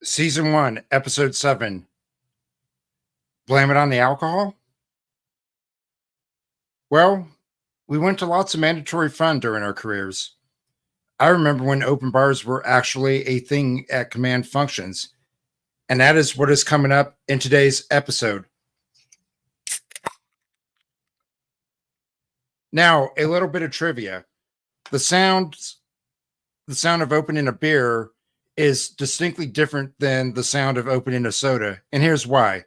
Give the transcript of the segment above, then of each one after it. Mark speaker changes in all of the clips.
Speaker 1: Season 1, Episode 7. Blame it on the alcohol? Well, we went to lots of mandatory fun during our careers. I remember when open bars were actually a thing at command functions, and that is what is coming up in today's episode. Now, a little bit of trivia. The sound the sound of opening a beer is distinctly different than the sound of opening a soda, and here's why.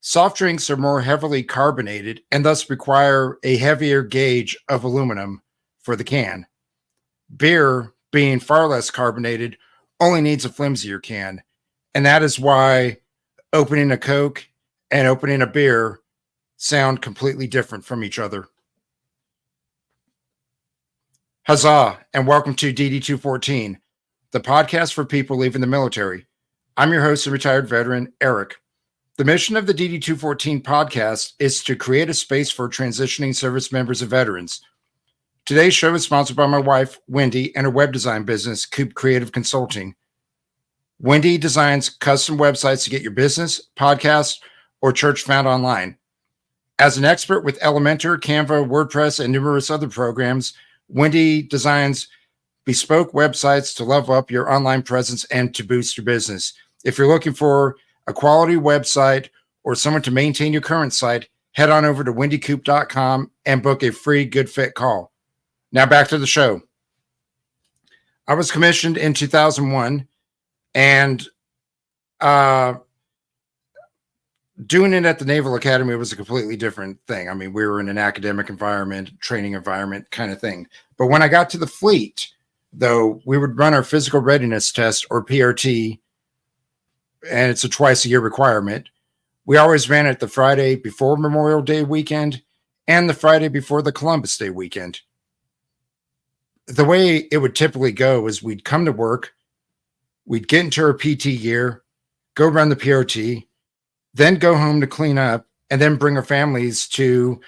Speaker 1: Soft drinks are more heavily carbonated and thus require a heavier gauge of aluminum for the can. Beer, being far less carbonated, only needs a flimsier can. And that is why opening a Coke and opening a beer sound completely different from each other. Huzzah, and welcome to DD214, the podcast for people leaving the military. I'm your host and retired veteran, Eric. The mission of the DD214 podcast is to create a space for transitioning service members and veterans. Today's show is sponsored by my wife, Wendy, and her web design business, Coop Creative Consulting. Wendy designs custom websites to get your business, podcast, or church found online. As an expert with Elementor, Canva, WordPress, and numerous other programs, Wendy designs bespoke websites to level up your online presence and to boost your business. If you're looking for a quality website or someone to maintain your current site, head on over to wendycoop.com and book a free good fit call. Now back to the show. I was commissioned in 2001 and doing it at the Naval Academy was a completely different thing. I mean, we were in an academic environment, training environment kind of thing. But when I got to the fleet, though, we would run our physical readiness test or PRT, and it's a twice a year requirement. We always ran it the Friday before Memorial Day weekend and the Friday before the Columbus Day weekend. The way it would typically go is we'd come to work, we'd get into our PT gear, go run the PRT, then go home to clean up, and then bring our families to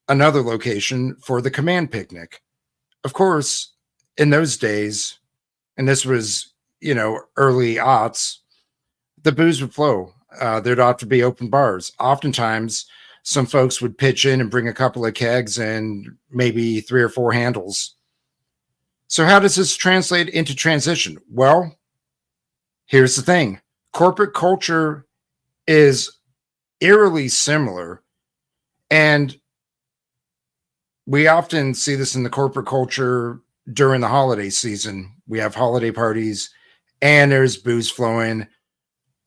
Speaker 1: another location for the command picnic. Of course, in those days, and this was, early aughts, the booze would flow. There'd ought to be open bars. Oftentimes, some folks would pitch in and bring a couple of kegs and maybe 3 or 4 handles. So how does this translate into transition? Well, here's the thing. Corporate culture is eerily similar, and we often see this in the corporate culture during the holiday season. We have holiday parties, and there's booze flowing.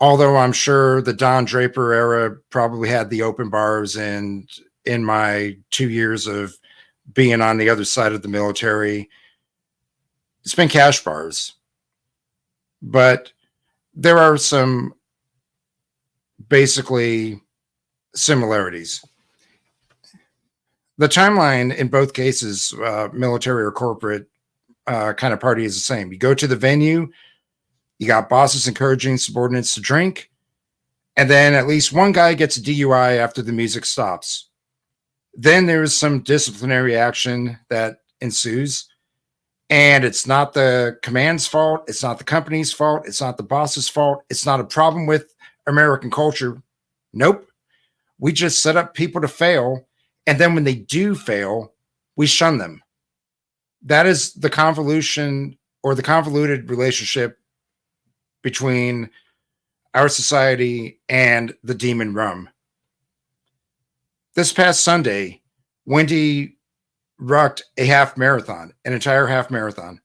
Speaker 1: Although I'm sure the Don Draper era probably had the open bars, and in my 2 years of being on the other side of the military, it's been cash bars. But there are some basically similarities. The timeline in both cases, military or corporate kind of party, is the same. You go to the venue, you got bosses encouraging subordinates to drink, and then at least one guy gets a DUI after the music stops. Then there's some disciplinary action that ensues, and it's not the command's fault, it's not the company's fault, it's not the boss's fault, it's not a problem with American culture. Nope. We just set up people to fail, and then when they do fail, we shun them. That is the convolution or the convoluted relationship between our society and the demon rum. This past Sunday, Wendy rucked a half marathon, an entire half marathon.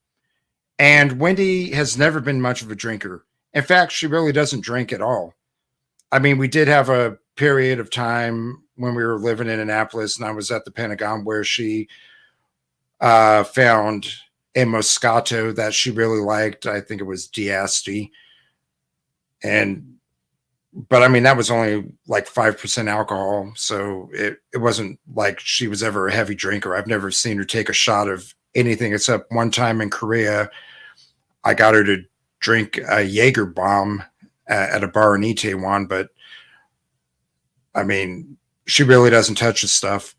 Speaker 1: And Wendy has never been much of a drinker. In fact, she really doesn't drink at all. I mean, we did have a period of time when we were living in Annapolis and I was at the Pentagon where she found a Moscato that she really liked. I think it was D'Asti. But I mean, that was only like 5% alcohol. So it wasn't like she was ever a heavy drinker. I've never seen her take a shot of anything except one time in Korea. I got her to drink a Jaeger bomb at a bar in Itaewon, but I mean, she really doesn't touch the stuff.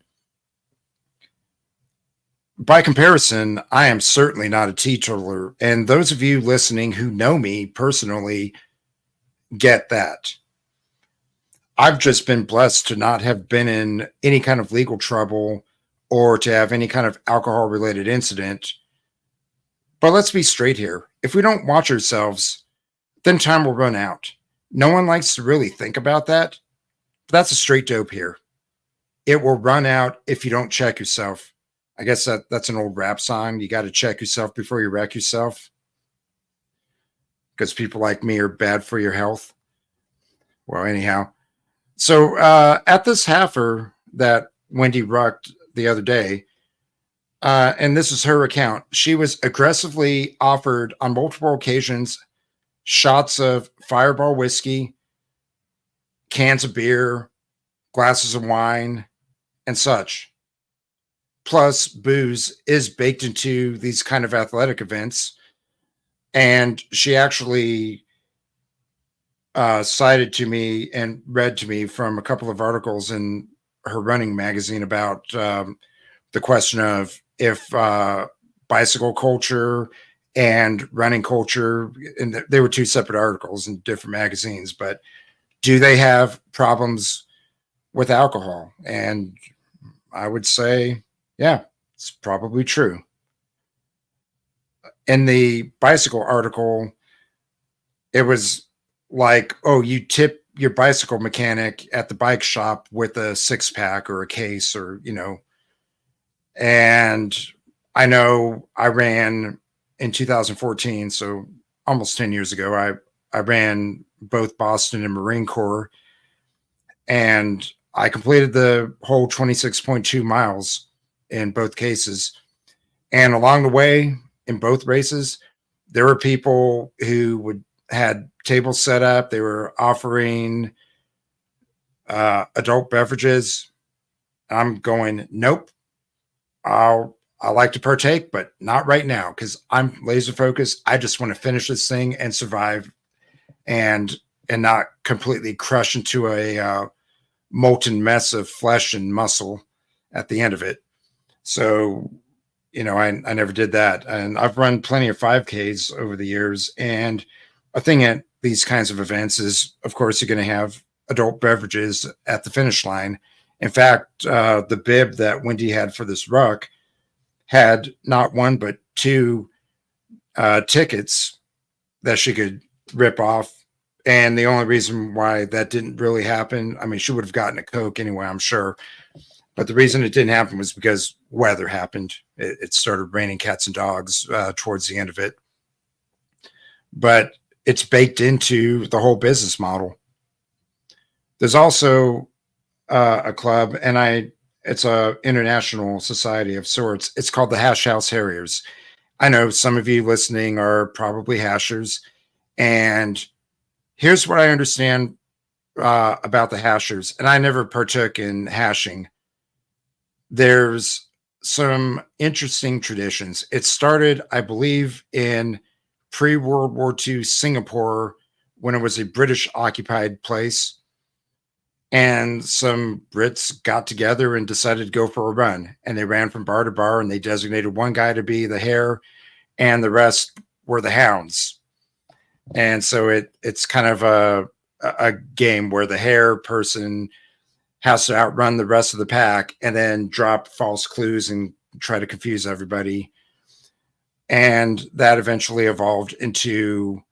Speaker 1: By comparison, I am certainly not a teetotaler. And those of you listening who know me personally get that. I've just been blessed to not have been in any kind of legal trouble or to have any kind of alcohol related incident. But let's be straight here. If we don't watch ourselves, then time will run out. No one likes to really think about that. But that's a straight dope here. It will run out if you don't check yourself. I guess that's an old rap song. You got to check yourself before you wreck yourself. Because people like me are bad for your health. Well, anyhow. So at this halfer that Wendy rucked the other day, and this is her account, she was aggressively offered on multiple occasions shots of Fireball whiskey, cans of beer, glasses of wine, and such. Plus, booze is baked into these kind of athletic events. And she actually cited to me and read to me from a couple of articles in her running magazine about the question of if bicycle culture and running culture, and they were two separate articles in different magazines, but do they have problems with alcohol? And I would say, yeah, it's probably true. In the bicycle article, it was like, oh, you tip your bicycle mechanic at the bike shop with a 6-pack or a case, or, and I know I ran in 2014, so almost 10 years ago, I ran both Boston and Marine Corps, and I completed the whole 26.2 miles in both cases. And along the way, in both races, there were people who had tables set up. They were offering adult beverages. I'm going, nope. I like to partake, but not right now because I'm laser focused. I just want to finish this thing and survive, and not completely crush into a molten mess of flesh and muscle at the end of it. So, I never did that. And I've run plenty of 5Ks over the years. And a thing at these kinds of events is, of course, you're going to have adult beverages at the finish line. In fact, the bib that Wendy had for this ruck had not one, but two tickets that she could rip off. And the only reason why that didn't really happen, I mean, she would have gotten a Coke anyway, I'm sure. But the reason it didn't happen was because weather happened. It started raining cats and dogs towards the end of it. But it's baked into the whole business model. There's also a club, and it's a international society of sorts. It's called the Hash House Harriers. I know some of you listening are probably hashers, and here's what I understand about the hashers. And I never partook in hashing. There's some interesting traditions. It started, I believe, in pre-World War II Singapore when it was a British occupied place. And some Brits got together and decided to go for a run. And they ran from bar to bar, and they designated one guy to be the hare and the rest were the hounds. And so it's kind of a game where the hare person has to outrun the rest of the pack and then drop false clues and try to confuse everybody. And that eventually evolved into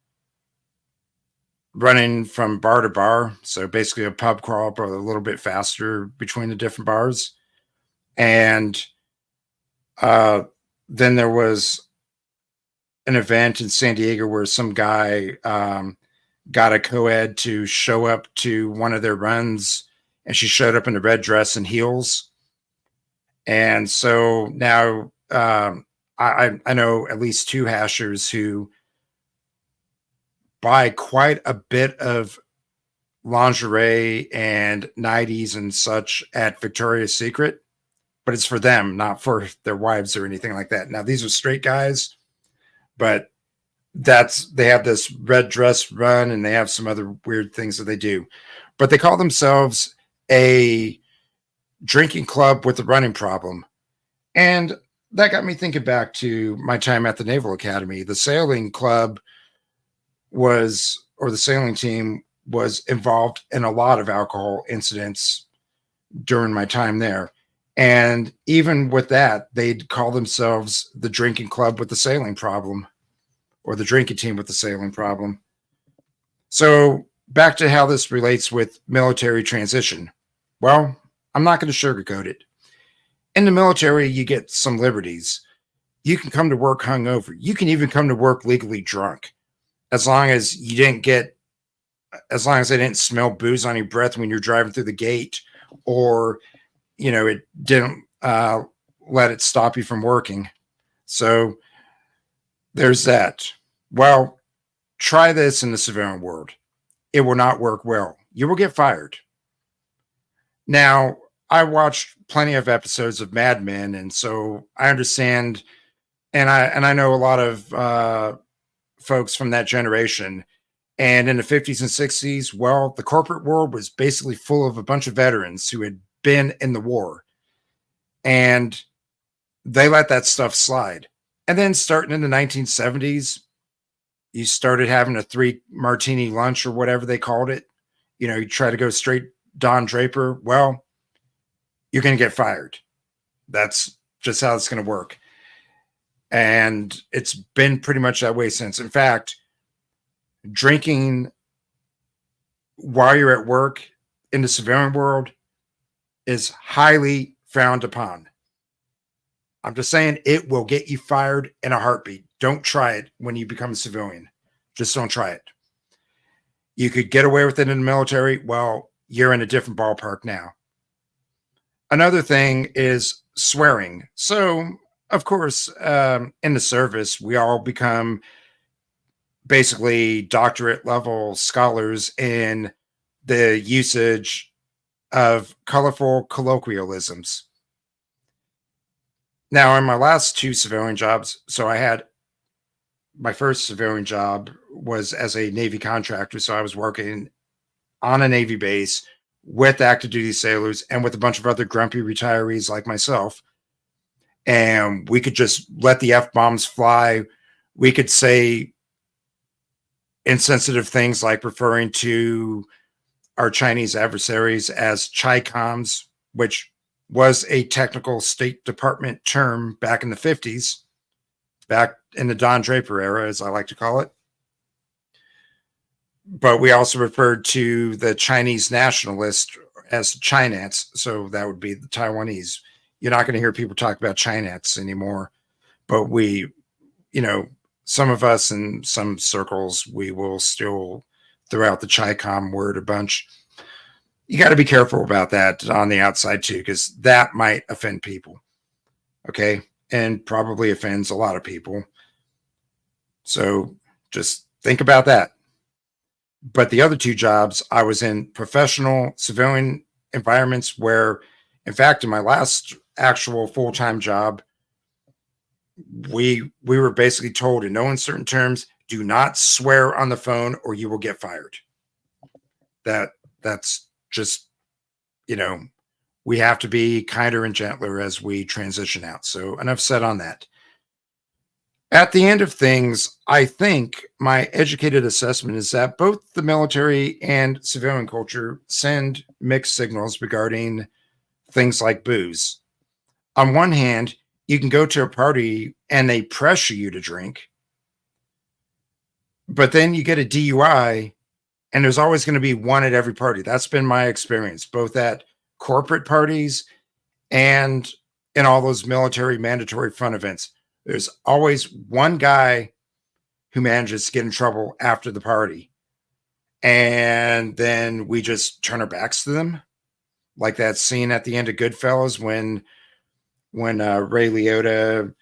Speaker 1: running from bar to bar. So basically a pub crawl, but a little bit faster between the different bars. And then there was an event in San Diego where some guy got a co-ed to show up to one of their runs, and she showed up in a red dress and heels. And so now I know at least two hashers who buy quite a bit of lingerie and nighties and such at Victoria's Secret, but it's for them, not for their wives or anything like that. Now, these are straight guys, but they have this red dress run and they have some other weird things that they do, but they call themselves a drinking club with a running problem. And that got me thinking back to my time at the Naval Academy. The sailing club or the sailing team was involved in a lot of alcohol incidents during my time there. And even with that, they'd call themselves the drinking club with the sailing problem, or the drinking team with the sailing problem. So back to how this relates with military transition. Well, I'm not going to sugarcoat it. In the military, you get some liberties. You can come to work hungover. You can even come to work legally drunk, as long as as long as they didn't smell booze on your breath when you're driving through the gate, or it didn't let it stop you from working. So there's that. Well, try this in the civilian world. It will not work well. You will get fired. Now, I watched plenty of episodes of Mad Men, and so I understand, and I know a lot of folks from that generation. And in the 50s and 60s, well, the corporate world was basically full of a bunch of veterans who had been in the war, and they let that stuff slide. And then starting in the 1970s, you started having a 3 martini lunch or whatever they called it. You try to go straight Don Draper. Well, you're going to get fired. That's just how it's going to work. And it's been pretty much that way since. In fact, drinking while you're at work in the civilian world is highly frowned upon. I'm just saying, it will get you fired in a heartbeat. Don't try it when you become a civilian. Just don't try it. You could get away with it in the military. Well, you're in a different ballpark now. Another thing is swearing. So, of course, in the service, we all become basically doctorate level scholars in the usage of colorful colloquialisms. Now, in my last 2 civilian jobs, so I had my first civilian job was as a Navy contractor. So I was working on a Navy base with active duty sailors and with a bunch of other grumpy retirees like myself. And we could just let the F bombs fly. We could say insensitive things like referring to our Chinese adversaries as Chi-coms, which was a technical State Department term back in the 50s, back in the Don Draper era, as I like to call it. But we also referred to the Chinese nationalists as Chinats, so that would be the Taiwanese. You're not going to hear people talk about Chinats anymore, but some of us in some circles, we will still throw out the Chi-com word a bunch. You got to be careful about that on the outside too, because that might offend people. Okay. And probably offends a lot of people. So just think about that. But the other 2 jobs, I was in professional civilian environments where, in fact, in my last actual full-time job, we were basically told in no uncertain terms, do not swear on the phone or you will get fired. That's just, we have to be kinder and gentler as we transition out. So enough said on that. At the end of things, I think my educated assessment is that both the military and civilian culture send mixed signals regarding things like booze. On one hand, you can go to a party and they pressure you to drink, but then you get a DUI and there's always going to be one at every party. That's been my experience, both at corporate parties and in all those military mandatory fun events. There's always one guy who manages to get in trouble after the party. And then we just turn our backs to them. Like that scene at the end of Goodfellas when Ray Liotta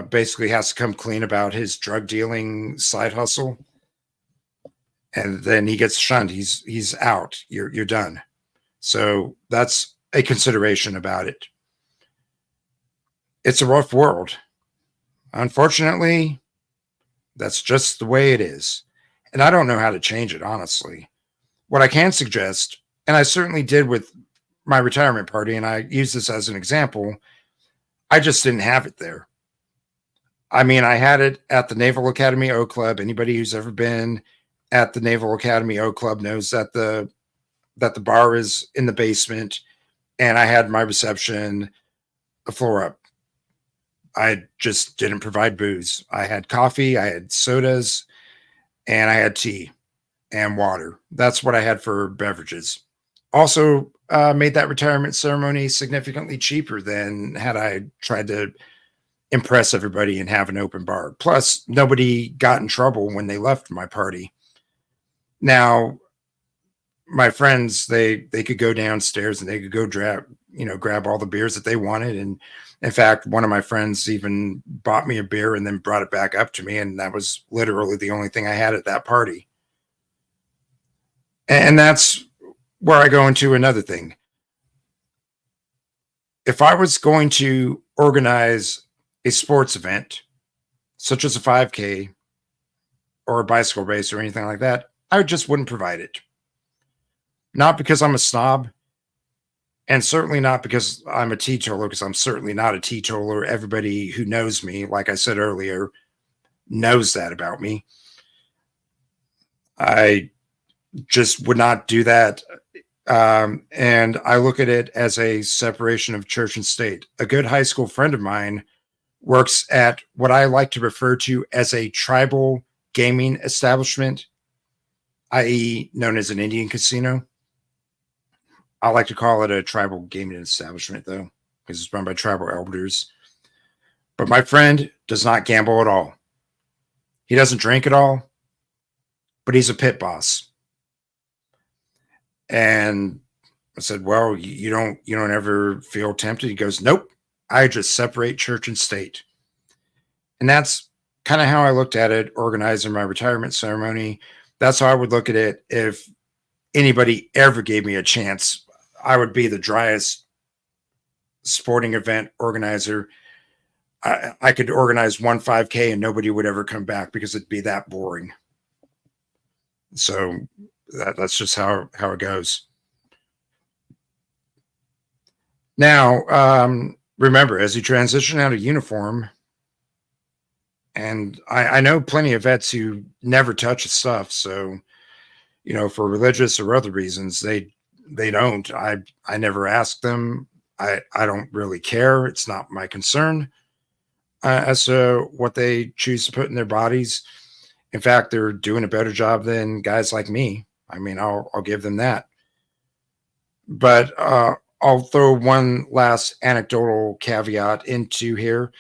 Speaker 1: basically has to come clean about his drug dealing side hustle. And then he gets shunned. He's out. You're done. So that's a consideration about it. It's a rough world. Unfortunately, that's just the way it is. And I don't know how to change it, honestly. What I can suggest, and I certainly did with my retirement party, and I use this as an example, I just didn't have it there. I mean, I had it at the Naval Academy O Club. Anybody who's ever been at the Naval Academy O Club knows that the bar is in the basement, and I had my reception a floor up. I just didn't provide booze. I had coffee, I had sodas, and I had tea and water. That's what I had for beverages. Also, made that retirement ceremony significantly cheaper than had I tried to impress everybody and have an open bar. Plus, nobody got in trouble when they left my party. Now, my friends, they could go downstairs and they could go grab all the beers that they wanted. And in fact, one of my friends even bought me a beer and then brought it back up to me. And that was literally the only thing I had at that party. And that's where I go into another thing. If I was going to organize a sports event, such as a 5K or a bicycle race or anything like that, I just wouldn't provide it. Not because I'm a snob, and certainly not because I'm a teetotaler, because I'm certainly not a teetotaler. Everybody who knows me, like I said earlier, knows that about me. I just would not do that. And I look at it as a separation of church and state. A good high school friend of mine works at what I like to refer to as a tribal gaming establishment, i.e. known as an Indian casino. I like to call it a tribal gaming establishment, though, because it's run by tribal elders. But my friend does not gamble at all. He doesn't drink at all, but he's a pit boss. And I said, well, you don't ever feel tempted? He goes, nope, I just separate church and state. And that's kind of how I looked at it, organizing my retirement ceremony. That's how I would look at it if anybody ever gave me a chance. I would be the driest sporting event organizer. I could organize one 5K and nobody would ever come back because it'd be that boring. So that's just how it goes. Now, remember, as you transition out of uniform, and I know plenty of vets who never touch the stuff. So, for religious or other reasons, they don't. I never ask them. I don't really care. It's not my concern as to what they choose to put in their bodies. In fact, they're doing a better job than guys like me. I mean, I'll give them that. But I'll throw one last anecdotal caveat into here.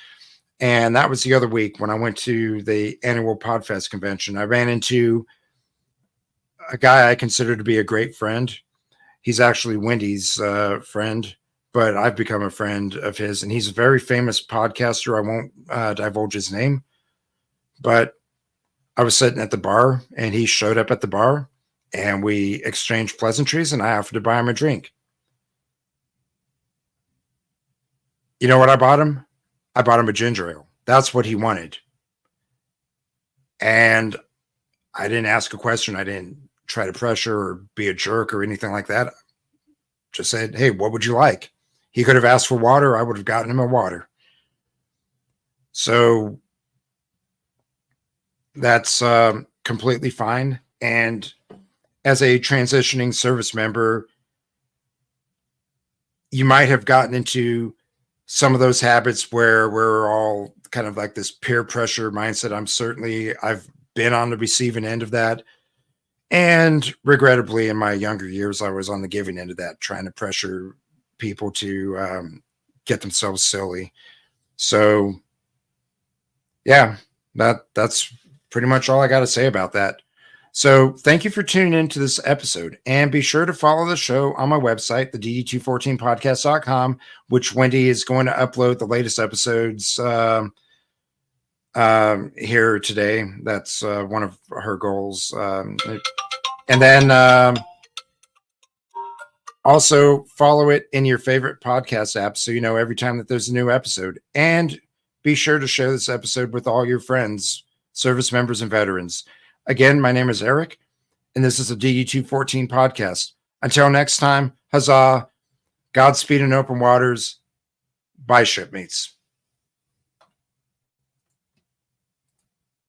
Speaker 1: And that was the other week when I went to the annual Podfest convention. I ran into a guy I consider to be a great friend. He's actually Wendy's friend, but I've become a friend of his. And he's a very famous podcaster. I won't divulge his name. But I was sitting at the bar, and he showed up at the bar, and we exchanged pleasantries, and I offered to buy him a drink. You know what I bought him? I bought him a ginger ale. That's what he wanted. And I didn't ask a question. I didn't try to pressure or be a jerk or anything like that. Just said, hey, what would you like? He could have asked for water. I would have gotten him a water. So that's completely fine. And as a transitioning service member, you might have gotten into some of those habits where we're all kind of like this peer pressure mindset. I've been on the receiving end of that. And regrettably, in my younger years, I was on the giving end of that, trying to pressure people to get themselves silly. So, yeah, that's pretty much all I got to say about that. So thank you for tuning into this episode, and be sure to follow the show on my website, the DD214podcast.com, which Wendy is going to upload the latest episodes here today. That's one of her goals. And then also follow it in your favorite podcast app so you know every time that there's a new episode. And be sure to share this episode with all your friends, service members, and veterans. Again, my name is Eric, and this is the DD214 podcast. Until next time, huzzah, Godspeed in open waters. Bye, shipmates.